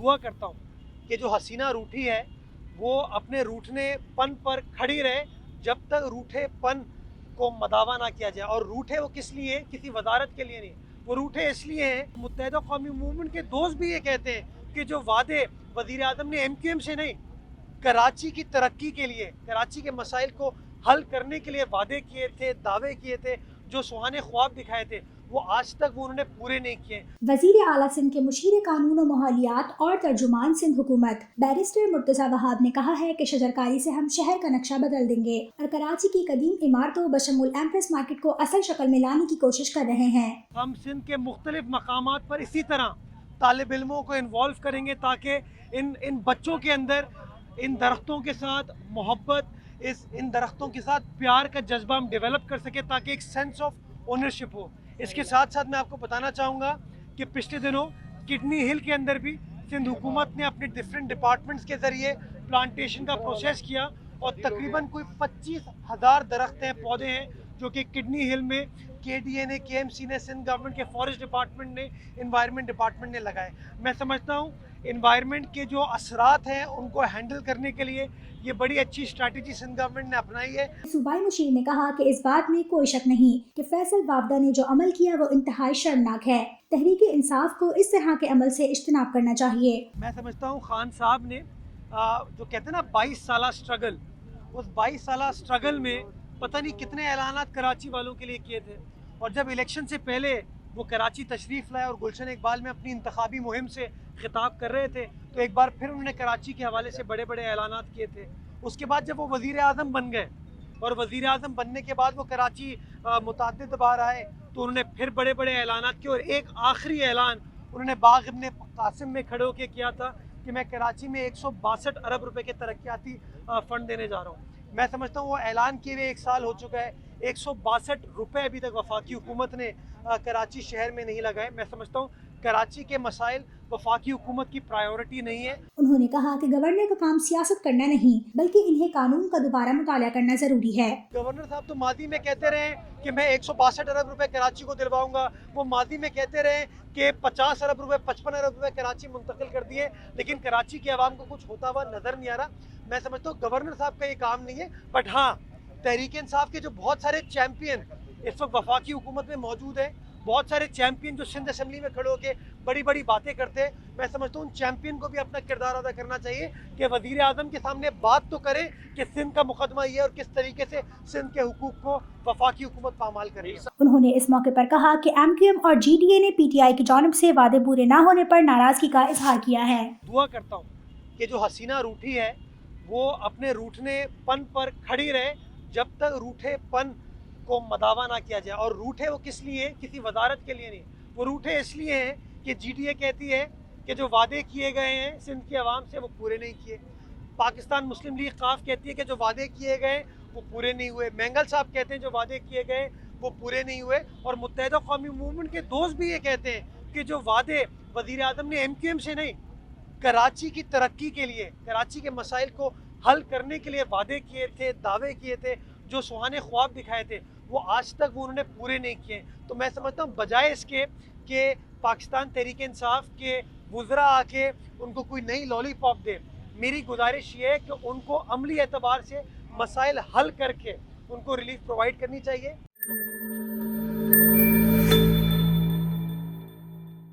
دعا کرتا ہوں کہ جو حسینہ روٹھی ہے وہ اپنے روٹھنے پن پر کھڑی رہے جب تک روٹھے پن کو مداوا نہ کیا جائے. اور روٹھے وہ کس لیے, کسی وزارت کے لیے نہیں, وہ روٹھے اس لیے ہیں. متحدہ قومی موومنٹ کے دوست بھی یہ کہتے ہیں کہ جو وعدے وزیر اعظم نے MQM سے نہیں, کراچی کی ترقی کے لیے, کراچی کے مسائل کو حل کرنے کے لیے وعدے کیے تھے, دعوے کیے تھے, جو سہانے خواب دکھائے تھے, وہ آج تک وہ انہوں نے پورے نہیں کیے. وزیر اعلیٰ سندھ کے مشیر قانون و ماحولیات اور ترجمان سندھ حکومت بیرسٹر مرتضیٰ وہاب نے کہا ہے کہ شجرکاری سے ہم شہر کا نقشہ بدل دیں گے اور کراچی کی قدیم عمارتوں بشمول ایمپریس مارکیٹ کو اصل شکل میں لانے کی کوشش کر رہے ہیں. ہم سندھ کے مختلف مقامات پر اسی طرح طالب علموں کو انوالو کریں گے تاکہ ان بچوں کے اندر ان درختوں کے ساتھ محبت, ان درختوں کے ساتھ پیار کا جذبہ ہم ڈیولپ کر سکیں تاکہ ایک سینس آف اونرشپ ہو. اس کے ساتھ ساتھ میں آپ کو بتانا چاہوں گا کہ پچھلے دنوں کڈنی ہل کے اندر بھی سندھ حکومت نے اپنے ڈفرینٹ ڈپارٹمنٹس کے ذریعے پلانٹیشن کا پروسیس کیا اور تقریباً کوئی 25,000 درخت ہیں, پودے ہیں جو کہ کڈنی ہل میں KDA نے, KMC نے, سندھ گورنمنٹ کے فارسٹ ڈپارٹمنٹ نے, انوائرمنٹ ڈپارٹمنٹ نے لگائے. میں سمجھتا ہوں انوائرمنٹ کے جو اثرات ہیں ان کو ہینڈل کرنے کے لیے یہ بڑی اچھی اسٹریٹجی سندھ گورنمنٹ نے اپنائی ہے. صوبائی مشیر نے کہا کہ اس بات میں کوئی شک نہیں کہ فیصل وافدہ نے جو عمل کیا وہ انتہائی شرمناک ہے. تحریک انصاف کو اس طرح کے عمل سے اجتناب کرنا چاہیے. میں سمجھتا ہوں خان صاحب نے جو کہتے ہیں نا 22 سالہ سٹرگل, اس 22 سالہ سٹرگل میں پتہ نہیں کتنے اعلانات کراچی والوں کے لیے کیے تھے. اور جب الیکشن سے پہلے وہ کراچی تشریف لائے اور گلشن اقبال میں اپنی انتخابی مہم سے خطاب کر رہے تھے تو ایک بار پھر انہوں نے کراچی کے حوالے سے بڑے بڑے اعلانات کیے تھے. اس کے بعد جب وہ وزیر اعظم بن گئے اور وزیر اعظم بننے کے بعد وہ کراچی متعدد بار آئے تو انہوں نے پھر بڑے بڑے اعلانات کیے. اور ایک آخری اعلان انہوں نے باغ ابن قاسم میں کھڑے ہو کے کیا تھا کہ میں کراچی میں 162 ارب روپے کے ترقیاتی فنڈ دینے جا رہا ہوں. میں سمجھتا ہوں وہ اعلان کیے ہوئے 1 سال ہو چکا ہے, 162 روپے ابھی تک وفاقی حکومت نے کراچی شہر میں نہیں لگائے. میں سمجھتا ہوں کراچی کے مسائل وفاقی حکومت کی پرائیورٹی نہیں ہے. انہوں نے کہا کہ گورنر کا کام سیاست کرنا نہیں بلکہ انہیں قانون کا دوبارہ مطالعہ کرنا ضروری ہے. گورنر صاحب تو ماضی میں کہتے رہے کہ میں 162 ارب روپے کراچی کو دلواؤں گا, وہ ماضی میں کہتے رہے کہ 50 ارب روپے 55 ارب روپے کراچی منتقل کر دیے, لیکن کراچی کے عوام کو کچھ ہوتا ہوا نظر نہیں آ رہا. میں سمجھتا ہوں گورنر صاحب کا یہ کام نہیں ہے. بٹ ہاں, تحریک انصاف کے جو بہت سارے چیمپئن اس وقت وفاقی حکومت میں موجود ہیں, بہت سارے چیمپئن جو سندھ اسمبلی میں کھڑے ہو کے بڑی بڑی باتیں کرتے ہیں, میں سمجھتا ہوں ان چیمپئن کو بھی اپنا کردار ادا کرنا چاہیے کہ وزیر اعظم کے سامنے بات تو کرے کہ سندھ کا مقدمہ یہ ہے اور کس طریقے سے سندھ کے حقوق کو وفاقی حکومت پامال کرے. انہوں نے اس موقع پر کہا کہ MQM اور GDA نے PTI کی جانب سے وعدے پورے نہ ہونے پر ناراضگی کا اظہار کیا ہے. دعا کرتا ہوں کہ جو حسینہ روٹھی ہے وہ اپنے روٹھنے پن پر کھڑی رہے جب تک روٹھے پن کو مداوا نہ کیا جائے. اور روٹھے وہ کس لیے, کسی وزارت کے لیے نہیں, وہ روٹھے اس لیے ہیں کہ GDA کہتی ہے کہ جو وعدے کیے گئے ہیں سندھ کی عوام سے وہ پورے نہیں کیے. پاکستان مسلم لیگ قاف کہتی ہے کہ جو وعدے کیے گئے وہ پورے نہیں ہوئے. مینگل صاحب کہتے ہیں جو وعدے کیے گئے وہ پورے نہیں ہوئے. اور متحدہ قومی موومنٹ کے دوست بھی یہ کہتے ہیں کہ جو وعدے وزیر اعظم نے MQM سے نہیں, کراچی کی ترقی کے لیے, کراچی کے مسائل کو حل کرنے کے لیے وعدے کیے تھے, دعوے کیے تھے, جو سہانے خواب دکھائے تھے, وہ آج تک وہ انہوں نے پورے نہیں کیے. تو میں سمجھتا ہوں بجائے اس کے کہ پاکستان تحریک انصاف کے وزراء آ کے ان کو کوئی نئی لالی پاپ دے, میری گزارش یہ ہے کہ ان کو عملی اعتبار سے مسائل حل کر کے ان کو ریلیف پرووائڈ کرنی چاہیے.